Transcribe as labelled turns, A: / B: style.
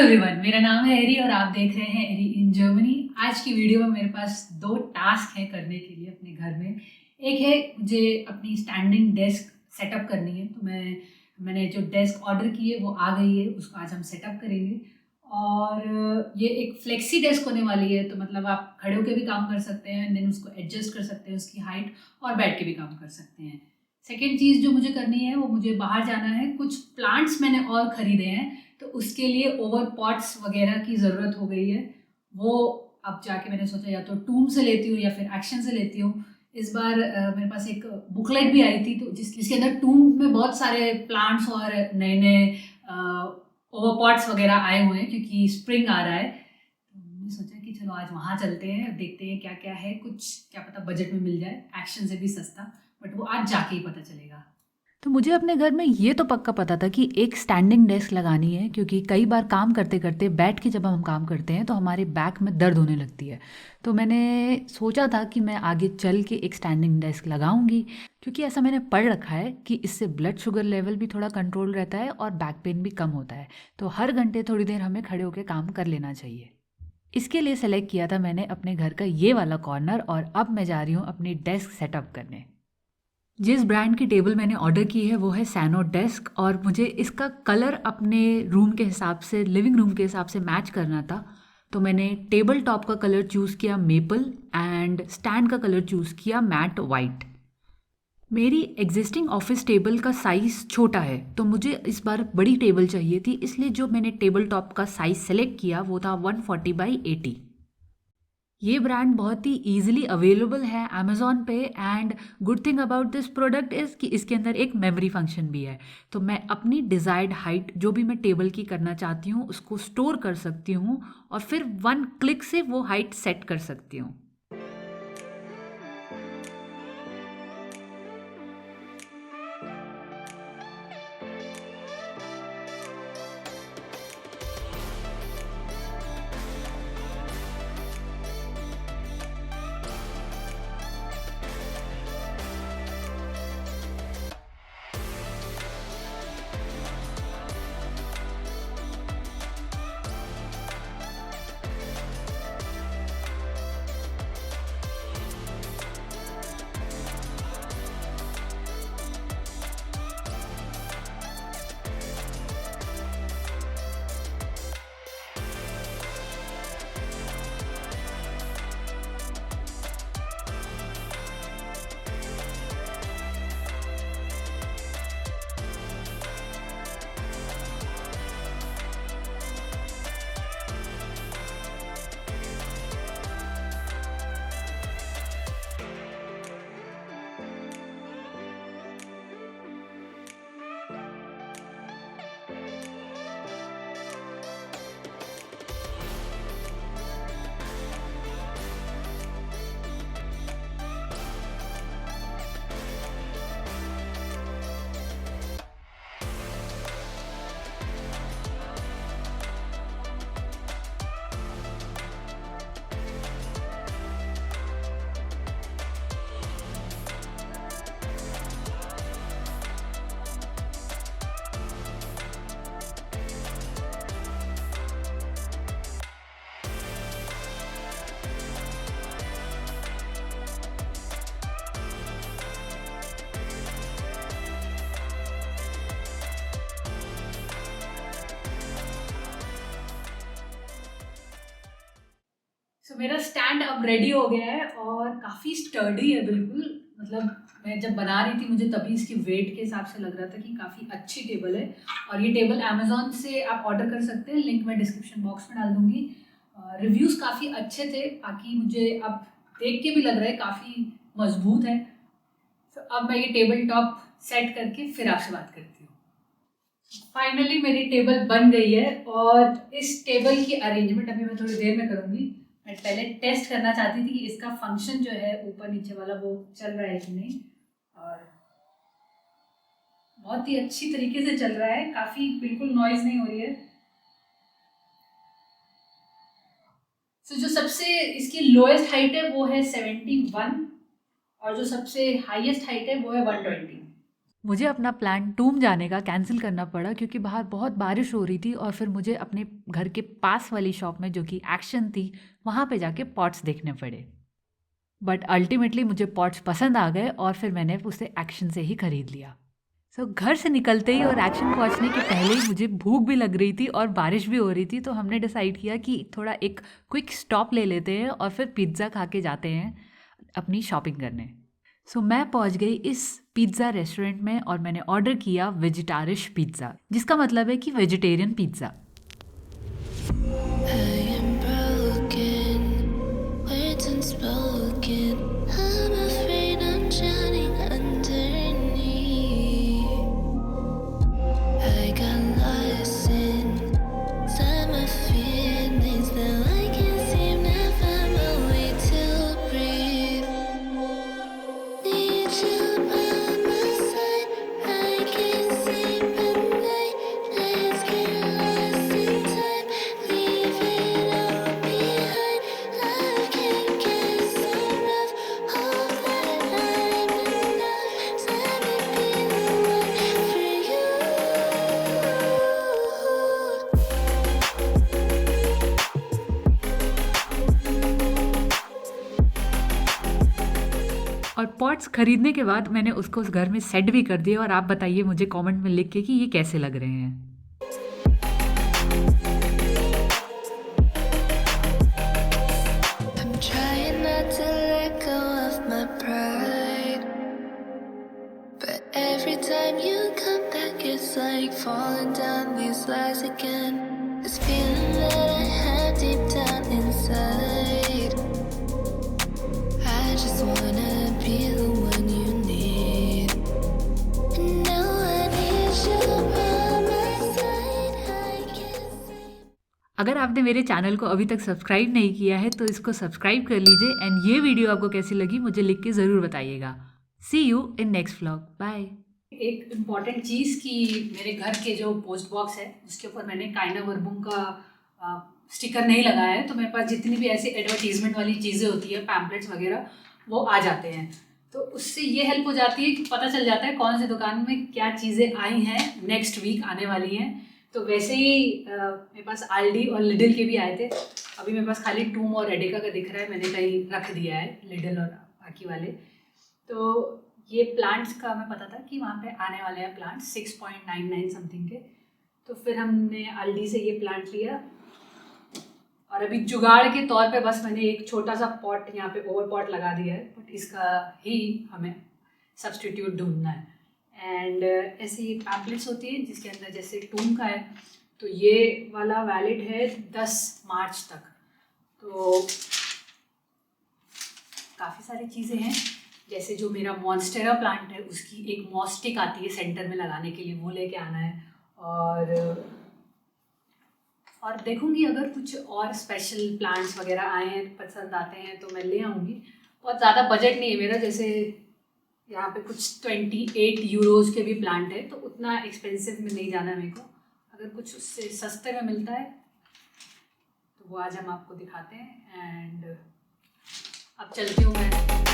A: Everyone, मेरा नाम है एरी और आप देख रहे हैं एरी इन जर्मनी। आज की वीडियो में मेरे पास 2 टास्क हैं करने के लिए अपने घर में। एक है मुझे अपनी स्टैंडिंग डेस्क सेटअप करनी है, तो मैंने जो डेस्क ऑर्डर की है वो आ गई है, उसको आज हम सेटअप करेंगे। और ये एक फ्लेक्सी डेस्क होने वाली है, तो मतलब आप खड़े होकर भी काम कर सकते हैं, देन उसको एडजस्ट कर सकते हैं उसकी हाइट, और बैठ के भी काम कर सकते हैं। सेकेंड चीज़ जो मुझे करनी है वो मुझे बाहर जाना है, कुछ प्लांट्स मैंने और ख़रीदे हैं, तो उसके लिए ओवर पॉट्स वगैरह की ज़रूरत हो गई है। वो अब जाके मैंने सोचा या तो टूम से लेती हूँ या फिर एक्शन से लेती हूँ। इस बार मेरे पास एक बुकलेट भी आई थी, तो जिसके अंदर टूम में बहुत सारे प्लांट्स और नए नए ओवर पॉट्स वगैरह आए हुए हैं, क्योंकि स्प्रिंग आ रहा है। तो मैंने सोचा कि चलो आज वहाँ चलते हैं, देखते हैं क्या क्या है, कुछ क्या पता बजट में मिल जाए, एक्शन से भी सस्ता, बट वो आज जाके ही पता चलेगा।
B: तो मुझे अपने घर में ये तो पक्का पता था कि एक स्टैंडिंग डेस्क लगानी है, क्योंकि कई बार काम करते करते बैठ के जब हम काम करते हैं तो हमारे बैक में दर्द होने लगती है। तो मैंने सोचा था कि मैं आगे चल के एक स्टैंडिंग डेस्क लगाऊंगी, क्योंकि ऐसा मैंने पढ़ रखा है कि इससे ब्लड शुगर लेवल भी थोड़ा कंट्रोल रहता है और बैक पेन भी कम होता है। तो हर घंटे थोड़ी देर हमें खड़े होकर काम कर लेना चाहिए। इसके लिए सेलेक्ट किया था मैंने अपने घर का ये वाला कॉर्नर, और अब मैं जा रही हूँ अपनी डेस्क सेटअप करने। जिस ब्रांड की टेबल मैंने ऑर्डर की है वो है सैनो डेस्क, और मुझे इसका कलर अपने रूम के हिसाब से, लिविंग रूम के हिसाब से मैच करना था। तो मैंने टेबल टॉप का कलर चूज़ किया मेपल, एंड स्टैंड का कलर चूज़ किया मैट वाइट। मेरी एग्जिस्टिंग ऑफिस टेबल का साइज़ छोटा है, तो मुझे इस बार बड़ी टेबल चाहिए थी, इसलिए जो मैंने टेबल टॉप का साइज़ सेलेक्ट किया वो था 140x80। ये ब्रांड बहुत ही ईजिली अवेलेबल है अमेज़ॉन पे, and good thing about this product is कि इसके अंदर एक मेमोरी फंक्शन भी है। तो मैं अपनी डिज़ायर्ड हाइट जो भी मैं टेबल की करना चाहती हूँ उसको स्टोर कर सकती हूँ, और फिर 1 क्लिक से वो हाइट सेट कर सकती हूँ।
A: मेरा स्टैंड अब रेडी हो गया है और काफ़ी स्टर्डी है बिल्कुल। मतलब मैं जब बना रही थी मुझे तभी इसकी वेट के हिसाब से लग रहा था कि काफ़ी अच्छी टेबल है। और ये टेबल अमेज़ॉन से आप ऑर्डर कर सकते हैं, लिंक मैं डिस्क्रिप्शन बॉक्स में डाल दूँगी। रिव्यूज़ काफ़ी अच्छे थे, बाकी मुझे अब देख के भी लग रहा है काफ़ी मजबूत है। तो अब मैं ये टेबल टॉप सेट करके फिर आपसे बात करती हूँ। फाइनली मेरी टेबल बन गई है, और इस टेबल की अरेंजमेंट अभी मैं थोड़ी देर में करूँगी। मैं पहले टेस्ट करना चाहती थी कि इसका फंक्शन जो है ऊपर नीचे वाला वो चल रहा है कि नहीं, और बहुत ही अच्छी तरीके से चल रहा है, काफ़ी बिल्कुल नॉइज़ नहीं हो रही है। जो सबसे इसकी लोएस्ट हाइट है वो है 71, और जो सबसे हाईएस्ट हाइट है वो है 120।
B: मुझे अपना प्लान टूम जाने का कैंसिल करना पड़ा क्योंकि बाहर बहुत बारिश हो रही थी और फिर मुझे अपने घर के पास वाली शॉप में जो कि एक्शन थी वहाँ पे जाके पॉट्स देखने पड़े। बट अल्टीमेटली मुझे पॉट्स पसंद आ गए और फिर मैंने उसे एक्शन से ही खरीद लिया। घर से निकलते ही और एक्शन पहुंचने के पहले ही मुझे भूख भी लग रही थी और बारिश भी हो रही थी, तो हमने डिसाइड किया कि थोड़ा एक क्विक स्टॉप ले लेते हैं और फिर पिज़्ज़ा खा के जाते हैं अपनी शॉपिंग करने। मैं पहुंच गई इस पिज़्ज़ा रेस्टोरेंट में और मैंने ऑर्डर किया वेजिटारिश पिज़्ज़ा, जिसका मतलब है कि वेजिटेरियन पिज़्ज़ा। और पॉट्स खरीदने के बाद मैंने उसको उस घर में सेट भी कर दिया और आप बताइए मुझे कमेंट में लिख के कि ये कैसे लग रहे हैं। अगर आपने मेरे चैनल को अभी तक सब्सक्राइब नहीं किया है तो इसको सब्सक्राइब कर लीजिए एंड ये वीडियो आपको कैसी लगी मुझे लिख के ज़रूर बताइएगा। See you in next vlog, bye.
A: एक इम्पॉर्टेंट चीज़ कि मेरे घर के जो पोस्ट बॉक्स है उसके ऊपर मैंने काइना वर्बुम का स्टिकर नहीं लगाया है, तो मेरे पास जितनी भी ऐसी एडवर्टीजमेंट वाली चीज़ें होती है, पैम्पलेट्स वगैरह, वो आ जाते हैं। तो उससे ये हेल्प हो जाती है कि पता चल जाता है कौन सी दुकान में क्या चीज़ें आई हैं, नेक्स्ट वीक आने वाली हैं। तो वैसे ही मेरे पास आल्डी और लिडल के भी आए थे। अभी मेरे पास खाली टूम और एडिका का दिख रहा है, मैंने कहीं रख दिया है लिडल और बाकी वाले। तो ये प्लांट्स का हमें पता था कि वहाँ पे आने वाले हैं प्लांट्स 6.99 समथिंग के। तो फिर हमने आल्डी से ये प्लांट लिया और अभी जुगाड़ के तौर पे बस मैंने एक छोटा सा पॉट यहाँ पे ओवर पॉट लगा दिया है, बट इसका ही हमें सब्सटीट्यूट ढूंढना है। एंड ऐसी पैम्पलेट्स होती है जिसके अंदर जैसे टूम का है, तो ये वाला वैलिड है 10 मार्च तक। तो काफ़ी सारी चीज़ें हैं, जैसे जो मेरा मॉन्स्टेरा प्लांट है उसकी एक मॉस्टिक आती है सेंटर में लगाने के लिए, वो लेके आना है। और देखूंगी अगर कुछ और स्पेशल प्लांट्स वगैरह आए हैं, पसंद आते हैं तो मैं ले आऊँगी। बहुत ज़्यादा बजट नहीं है मेरा, जैसे यहाँ पे कुछ 28 यूरोज़ के भी प्लांट है, तो उतना एक्सपेंसिव में नहीं जाना है मेरे को। अगर कुछ उससे सस्ते में मिलता है तो वो आज हम आपको दिखाते हैं। एंड अब चलती हूँ मैं